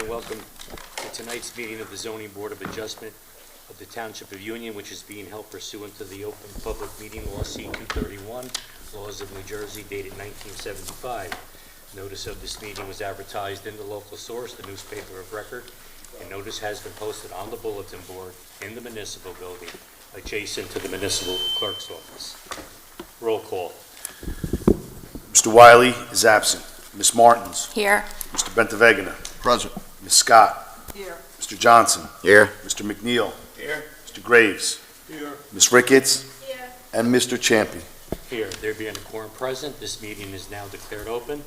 and welcome to tonight's meeting of the Zoning Board of Adjustment of the Township of Union, which is being held pursuant to the Open Public Meeting Law C-231, Laws of New Jersey, dated 1975. Notice of this meeting was advertised in the local source, the newspaper of record, and notice has been posted on the bulletin board in the municipal building adjacent to the municipal clerk's office. Roll call. Mr. Wiley is absent. Ms. Martins. Here. Mr. Bentavegana. Present. Ms. Scott. Here. Mr. Johnson. Here. Mr. McNeil. Here. Mr. Graves. Here. Ms. Ricketts. Here. And Mr. Champy. Here, there being a quorum present, this meeting is now declared open.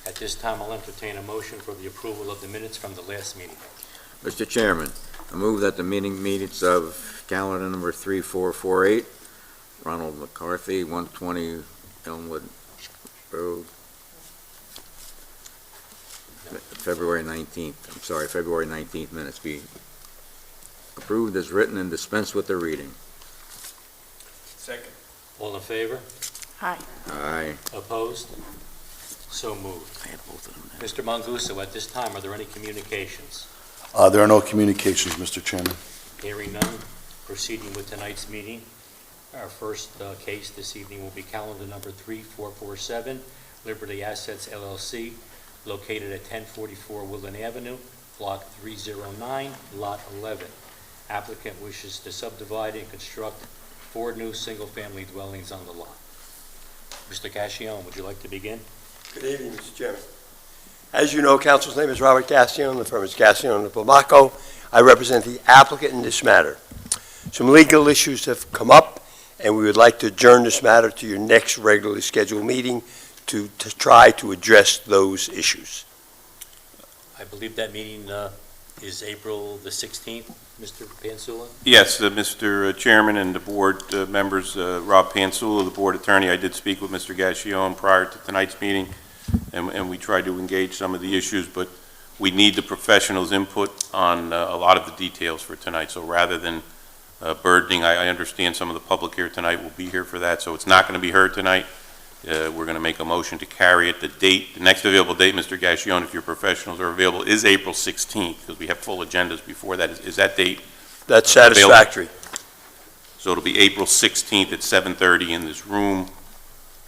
At this time, I'll entertain a motion for the approval of the minutes from the last meeting. Mr. Chairman, I move that the minutes of calendar number 3448, Ronald McCarthy, 120 Elmwood Road, February 19th minutes be approved as written and dispensed with the reading. Second. All in favor? Aye. Aye. Opposed? So moved. I have both of them. Mr. Manguso, at this time, are there any communications? There are no communications, Mr. Chairman. Hearing none, proceeding with tonight's meeting. Our first case this evening will be calendar number 3447, Liberty Assets LLC, located at 1044 Woodland Avenue, Block 309, Lot 11. Applicant wishes to subdivide and construct 4 new single-family dwellings on the lot. Mr. Cascione, would you like to begin? Good evening, Mr. Chairman. As you know, council's name is Robert Gassion. The firm is Gassion and Pomaco. I represent the applicant in this matter. Some legal issues have come up, and we would like to adjourn this matter to your next regularly scheduled meeting to try to address those issues. I believe that meeting is April the 16th, Mr. Pansula? Yes, Mr. Chairman and the board members, Rob Pansula, the board attorney. I did speak with Mr. Gassion prior to tonight's meeting, and we tried to engage some of the issues, but we need the professionals' input on a lot of the details for tonight. So rather than burdening, I understand some of the public here tonight will be here for that, so it's not going to be heard tonight. We're going to make a motion to carry it. The next available date, Mr. Gassion, if your professionals are available, is April 16th, because we have full agendas before that. Is that date? That's satisfactory. Available? So it'll be April 16th at 7:30 in this room.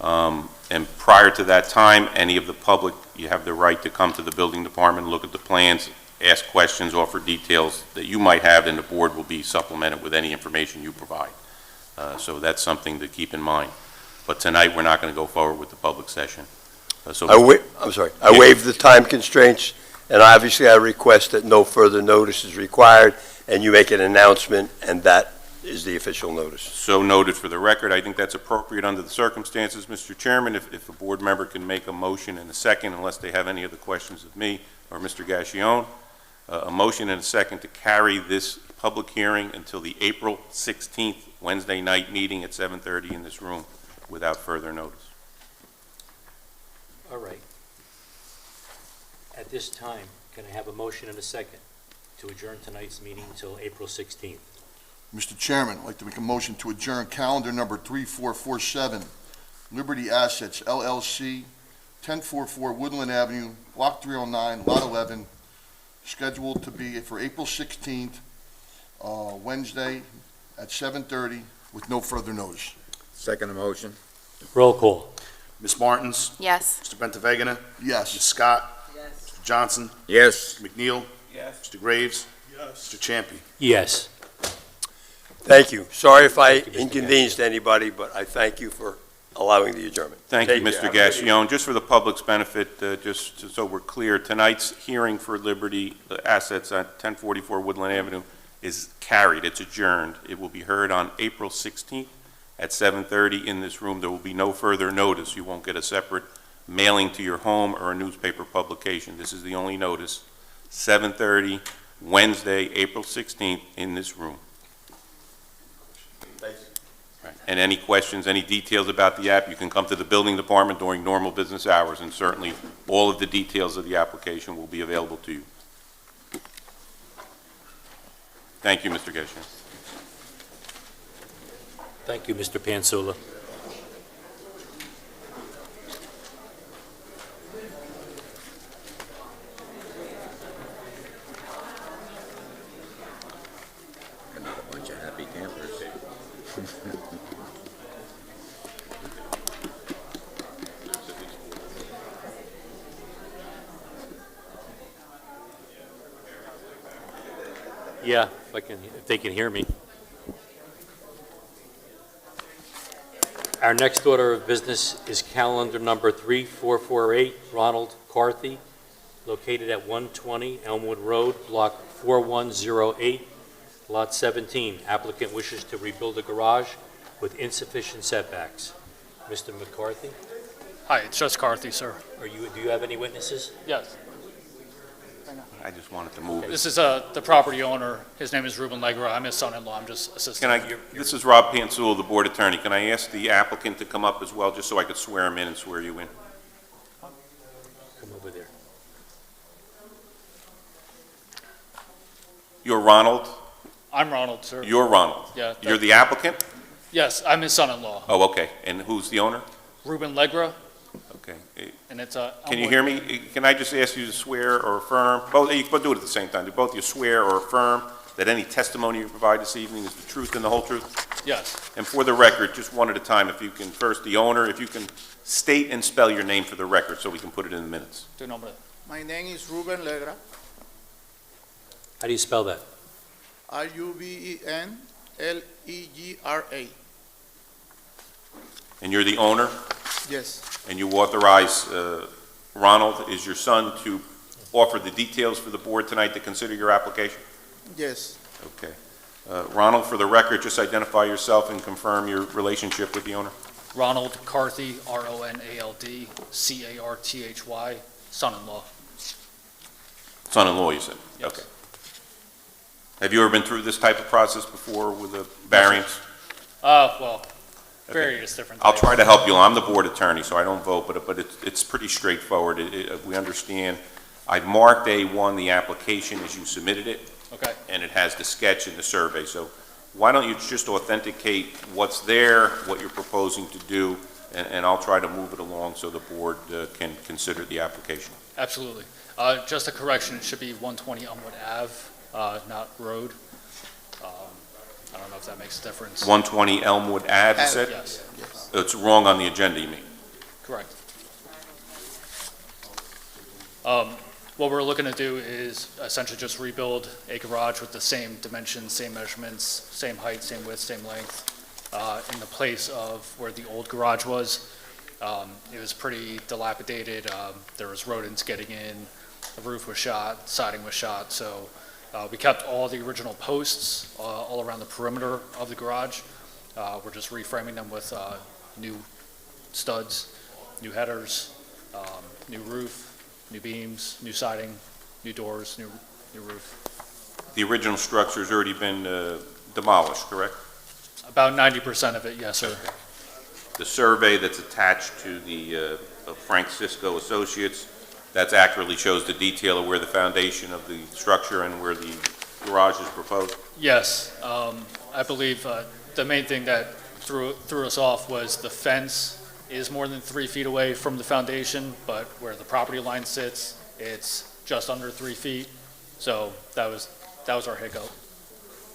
And prior to that time, any of the public, you have the right to come to the building department, look at the plans, ask questions, offer details that you might have, and the board will be supplemented with any information you provide. So that's something to keep in mind. But tonight, we're not going to go forward with the public session. I waive the time constraints, and obviously I request that no further notice is required, and you make an announcement, and that is the official notice. So noted for the record. I think that's appropriate under the circumstances, Mr. Chairman. If a board member can make a motion in a second, unless they have any other questions of me or Mr. Gassion, a motion and a second to carry this public hearing until the April 16th Wednesday night meeting at 7:30 in this room without further notice. All right. At this time, can I have a motion and a second to adjourn tonight's meeting until April 16th? Mr. Chairman, I'd like to make a motion to adjourn calendar number 3447, Liberty Assets LLC, 1044 Woodland Avenue, Block 309, Lot 11, scheduled to be for April 16th, Wednesday at 7:30 with no further notice. Second motion. Roll call. Ms. Martins. Yes. Mr. Bentavegana. Yes. Ms. Scott. Yes. Mr. Johnson. Yes. Mr. McNeil. Yes. Mr. Graves. Yes. Mr. Champy. Yes. Thank you. Sorry if I Thank you, Mr. inconvenienced anybody, but I thank you for allowing the adjournment. Thank you, Take care. Mr. Have a good evening. Gassion. Just for the public's benefit, just so we're clear, tonight's hearing for Liberty Assets at 1044 Woodland Avenue is carried. It's adjourned. It will be heard on April 16th at 7:30 in this room. There will be no further notice. You won't get a separate mailing to your home or a newspaper publication. This is the only notice. 7:30, Wednesday, April 16th in this room. Right. And any questions, any details about the app, you can come to the building department during normal business hours, and certainly all of the details of the application will be available to you. Thank you, Mr. Gassion. Thank you, Mr. Pansula. Yeah, if they can hear me. Our next order of business is calendar number 3448, Ronald Carthy, located at 120 Elmwood Road, Block 4108, Lot 17. Applicant wishes to rebuild a garage with insufficient setbacks. Mr. McCarthy, Hi, it's just Carthy, sir. do you have any witnesses? Yes. I just wanted to move it. This is the property owner. His name is Ruben Legra. I'm his son-in-law. I'm just assisting. This is Rob Pansul, the board attorney. Can I ask the applicant to come up as well, just so I could swear him in and swear you in? Come over there. You're Ronald? I'm Ronald, sir. You're Ronald? Yeah. You're the applicant? Yes, I'm his son-in-law. Oh, okay. And who's the owner? Ruben Legra, Okay. and it's Can you hear me? Can I just ask you to swear or affirm, both, you can both do it at the same time. Do both of you swear or affirm that any testimony you provide this evening is the truth and the whole truth? Yes. And for the record, just one at a time, if you can, first the owner, if you can state and spell your name for the record so we can put it in the minutes. Tu nombre. My name is Ruben Legra, How do you spell that? Rubenlegra. And you're the owner, Yes, and you authorize Ronald, is your son, to offer the details for the board tonight to consider your application? yes. Okay. Ronald, for the record, just identify yourself and confirm your relationship with the owner. Ronald Carthy, Ronald Carthy, son-in-law. Son-in-law, you said? Yes. Okay. Have you ever been through this type of process before with a variance? Well, Okay. various different I'll things. try to help you. I'm the board attorney, so I don't vote, but it's pretty straightforward. We understand. I've marked A1, the application, as you submitted it, Okay. and it has the sketch and the survey. So why don't you just authenticate what's there, what you're proposing to do, and I'll try to move it along so the board can consider the application. Absolutely. Just a correction, it should be 120 Elmwood Ave, not Road. I don't know if that makes a difference. 120 Elmwood Ave, you said? Yes, Yes. It's wrong on the agenda, you mean? correct. What we're looking to do is essentially just rebuild a garage with the same dimensions, same measurements, same height, same width, same length, in the place of where the old garage was. It was pretty dilapidated. There was rodents getting in, the roof was shot, siding was shot, so we kept all the original posts all around the perimeter of the garage. We're just reframing them with new studs, new headers, new roof, new beams, new siding, new doors, new roof. The original structure's already been demolished, correct? About 90% of it, yes, sir. The survey that's attached to the of Frank Cisco Associates, that accurately shows the detail of where the foundation of the structure and where the garage is proposed? Yes, I believe the main thing that threw us off was the fence is more than 3 feet away from the foundation, but where the property line sits, it's just under 3 feet. So that was our hiccup.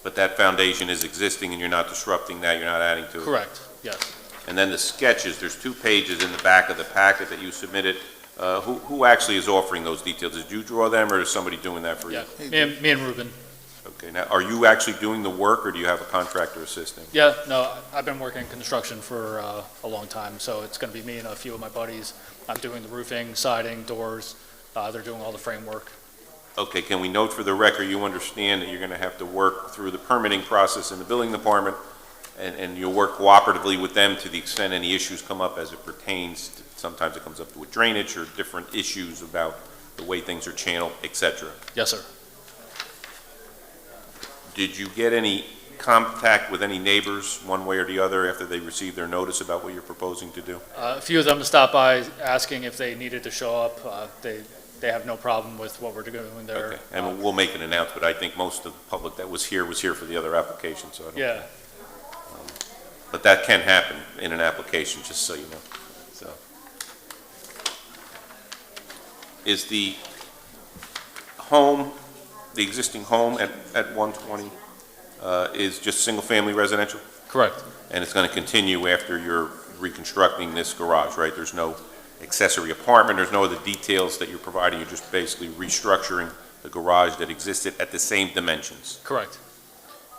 But that foundation is existing and you're not disrupting that, you're not adding to it? Correct, yes. And then the sketches, there's 2 pages in the back of the packet that you submitted. Who actually is offering those details? Did you draw them or is somebody doing that for you? Yeah, me and Ruben. Okay, now, are you actually doing the work or do you have a contractor assisting? Yeah, no, I've been working in construction for a long time, so it's going to be me and a few of my buddies. I'm doing the roofing, siding, doors. They're doing all the framework. Okay, can we note for the record, you understand that you're going to have to work through the permitting process in the building department, and you'll work cooperatively with them to the extent any issues come up as it pertains to, sometimes it comes up with drainage or different issues about the way things are channeled, et cetera. Yes, sir. Did you get any contact with any neighbors, one way or the other, after they received their notice about what you're proposing to do? A few of them stopped by asking if they needed to show up. They have no problem with what we're doing there. Okay, and we'll make an announcement. I think most of the public that was here for the other application, so I don't. Yeah, But that can happen in an application, just so you know. So, is the home, the existing home at 120, is just single-family residential? correct. And it's going to continue after you're reconstructing this garage, right? There's no accessory apartment, there's no other details that you're providing, you're just basically restructuring a garage that existed at the same dimensions. Correct.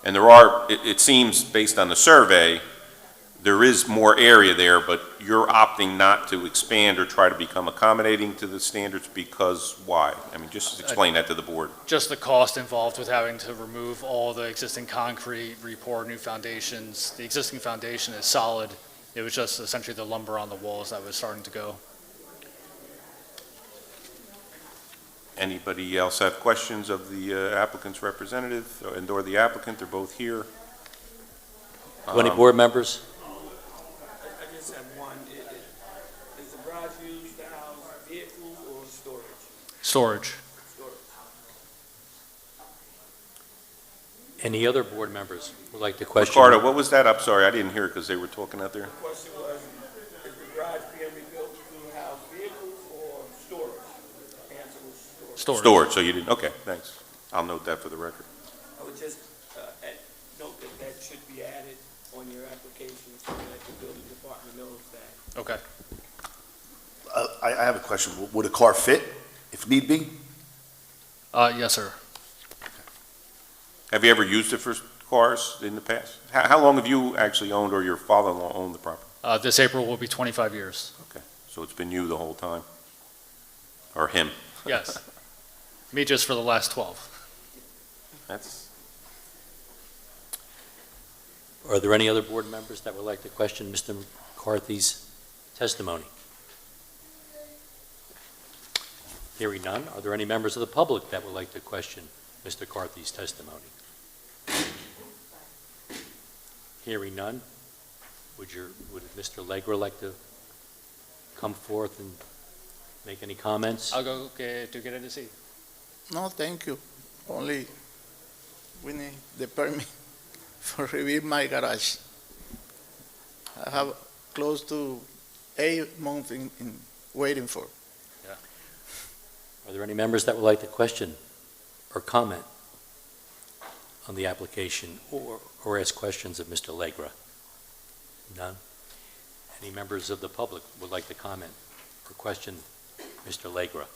And there are, it seems, based on the survey, there is more area there, but you're opting not to expand or try to become accommodating to the standards because why? I mean, just explain that to the board. Just the cost involved with having to remove all the existing concrete, re-pour new foundations. The existing foundation is solid. It was just essentially the lumber on the walls that was starting to go. Anybody else have questions of the applicant's representative and/or the applicant? They're both here. Any board members? I just have one. Is the garage used to house vehicles or storage? Storage. Storage. Any other board members would like to question? Ricardo, what was that? I'm sorry, I didn't hear it because they were talking out there. The question was, is the garage being rebuilt to house vehicles or storage? The answer was storage. Storage, so you didn't, okay, thanks. I'll note that for the record. I would just note that that should be added on your application so that the building department knows that. Okay. I have a question. Would a car fit if need be? Yes, sir. Have you ever used it for cars in the past? How long have you actually owned or your father-in-law owned the property? This April will be 25 years. Okay, so it's been you the whole time? Or him? Yes. Me just for the last 12. That's, Are there any other board members that would like to question Mr. McCarthy's testimony? Hearing none, are there any members of the public that would like to question Mr. McCarthy's testimony? Hearing none, would Mr. Legra like to come forth and make any comments? I'll go to get a seat. No, thank you. Only we need the permit for rebuild my garage. I have close to 8 months in waiting for. Are there any members that would like to question or comment on the application or ask questions of Mr. Legra? None? Any members of the public would like to comment or question Mr. Legra?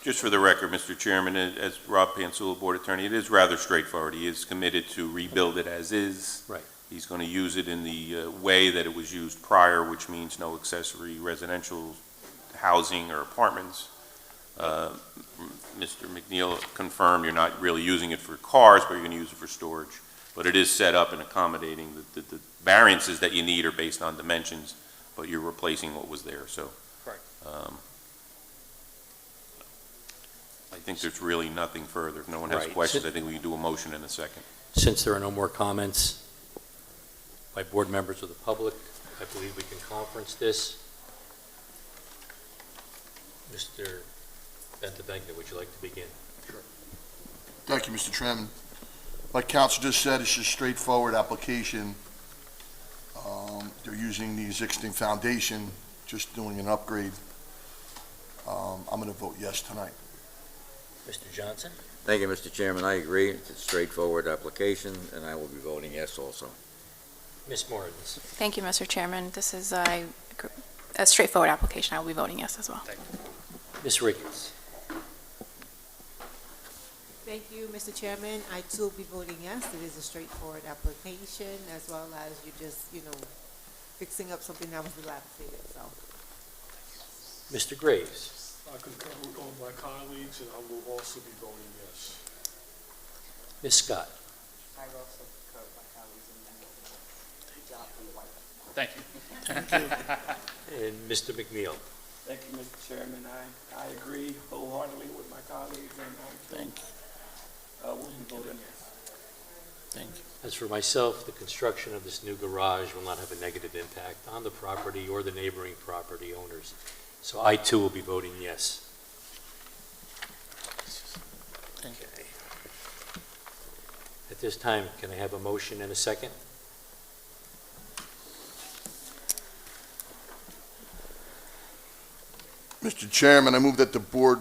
just for the record, Mr. Chairman, as Rob Pansula, Board Attorney, it is rather straightforward. He is committed to rebuild it as is. Right. He's going to use it in the way that it was used prior, which means no accessory residential housing or apartments. Mr. McNeil confirmed you're not really using it for cars, but you're going to use it for storage. But it is set up and accommodating. The variances that you need are based on dimensions, but you're replacing what was there, so. Correct. I think there's really nothing further. If no one has Right. questions, I think we can do a motion in a second. Since there are no more comments by board members of the public, I believe we can conference this. Mr. Bentivegna, would you like to begin? Thank you, Mr. Chairman. Like Council just said, it's a straightforward application. They're using the existing foundation, just doing an upgrade. I'm going to vote yes tonight. Mr. Johnson? Thank you, Mr. Chairman. I agree. It's a straightforward application, and I will be voting yes also. Ms. Martins? Thank you, Mr. Chairman. This is a straightforward application. I will be voting yes as well. Ms. Ricketts? Thank you, Mr. Chairman. I too will be voting yes. It is a straightforward application, as well as you just, fixing up something that was dilapidated, so. Mr. Graves? I concur with all my colleagues, and I will also be voting yes. Ms. Scott? I also concur with my colleagues and good job from the White House. Thank you. And Mr. McNeil? Thank you, Mr. Chairman. I agree wholeheartedly with my colleagues, and I will be voting yes. Thank you. As for myself, the construction of this new garage will not have a negative impact on the property or the neighboring property owners. So I too will be voting yes. Thank you. Okay. At this time, can I have a motion and a second? Mr. Chairman, I move that the board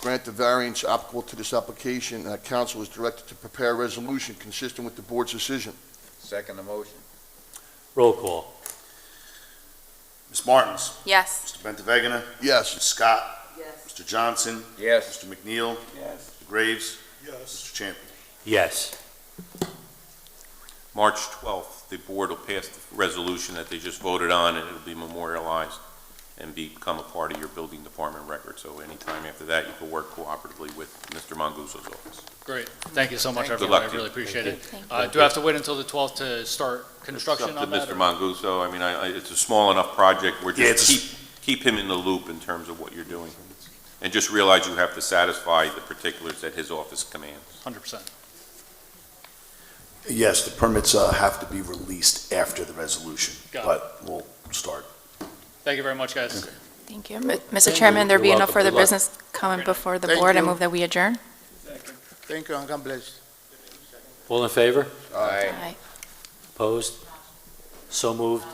grant the variance applicable to this application, and that council is directed to prepare a resolution consistent with the board's decision. Second the motion. Roll call. Ms. Martins? Yes. Mr. Bentivegna? Yes. Ms. Scott? Yes. Mr. Johnson? Yes. Mr. McNeil? Yes. Mr. Graves? Yes. Mr. Champion? Yes. March 12th, the board will pass the resolution that they just voted on, and it'll be memorialized and become a part of your building department record. So anytime after that, you can work cooperatively with Mr. Manguso's office. Great. Thank you so much, Thank you. everyone. Good luck I to you. really appreciate it. Thank Do I have to wait until the 12th to start construction It's on up to that? Mr. or- Manguso. I mean, it's a small enough project. We're Yeah, just keep him in the loop in terms of what you're doing. And just realize you have to satisfy the particulars that his office commands. 100%. Yes, the permits have to be released after the resolution, Got it. but we'll start. Thank you very much, guys. Okay. Thank you. Mr. Chairman, there You're being no welcome. further Good luck. business coming before the Thank board, I you. move that we adjourn. Second. Thank you, and God bless. All in favor? Aye. Aye. Opposed? So moved.